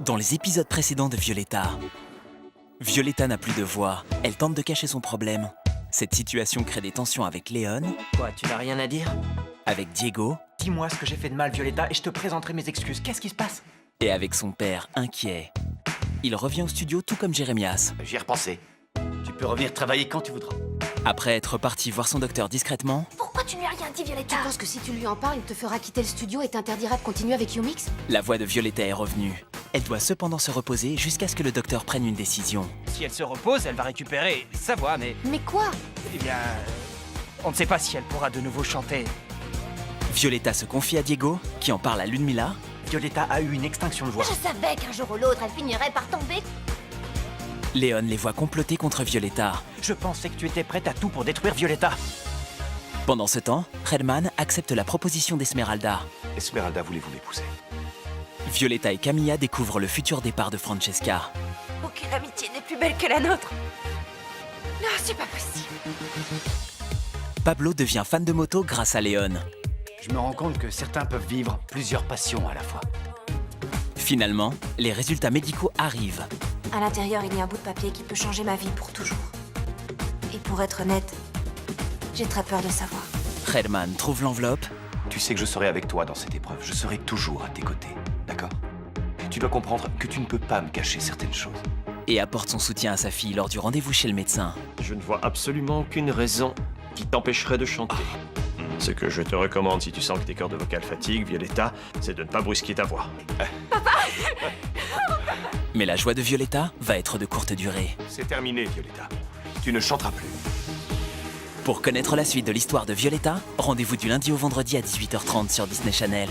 Dans les épisodes précédents de Violetta, Violetta n'a plus de voix. Elle tente de cacher son problème. Cette situation crée des tensions avec Léon, Quoi, tu n'as rien à dire? avec Diego Dis-moi ce que j'ai fait de mal, Violetta, et je te présenterai mes excuses. Qu'est-ce qui se passe? et avec son père inquiet. Il revient au studio tout comme Jérémias. J'y ai repensé. Tu peux revenir travailler quand tu voudras. Après être parti voir son docteur discrètement, Pourquoi tu lui as rien dit, Violetta? Tu penses que si tu lui en parles, il te fera quitter le studio et t'interdira de continuer avec Yumix? la voix de Violetta est revenue. Elle doit cependant se reposer jusqu'à ce que le docteur prenne une décision. Si elle se repose, elle va récupérer sa voix, mais Mais quoi? eh bien, on ne sait pas si elle pourra de nouveau chanter. Violetta se confie à Diego, qui en parle à Ludmila, Violetta a eu une extinction de voix. Je savais qu'un jour ou l'autre, elle finirait par tomber. Léon les voit comploter contre Violetta. Je pensais que tu étais prête à tout pour détruire Violetta. Pendant ce temps, Redman accepte la proposition d'Esmeralda. Esmeralda, voulez-vous m'épouser? Violetta et Camilla découvrent le futur départ de Francesca. Aucune amitié n'est plus belle que la nôtre. Non, c'est pas possible. Pablo devient fan de moto grâce à Léon. Je me rends compte que certains peuvent vivre plusieurs passions à la fois. Finalement, les résultats médicaux arrivent. À l'intérieur, il y a un bout de papier qui peut changer ma vie pour toujours. Et pour être honnête, j'ai très peur de savoir. Redman trouve l'enveloppe Tu sais que je serai avec toi dans cette épreuve. Je serai toujours à tes côtés. D'accord? Tu dois comprendre que tu ne peux pas me cacher certaines choses. et apporte son soutien à sa fille lors du rendez-vous chez le médecin. Je ne vois absolument aucune raison qui t'empêcherait de chanter. Ce que je te recommande si tu sens que tes cordes vocales fatiguent, Violetta, c'est de ne pas brusquer ta voix. Mais la joie de Violetta va être de courte durée. C'est terminé, Violetta. Tu ne chanteras plus. Pour connaître la suite de l'histoire de Violetta, rendez-vous du lundi au vendredi à 18h30 sur Disney Channel.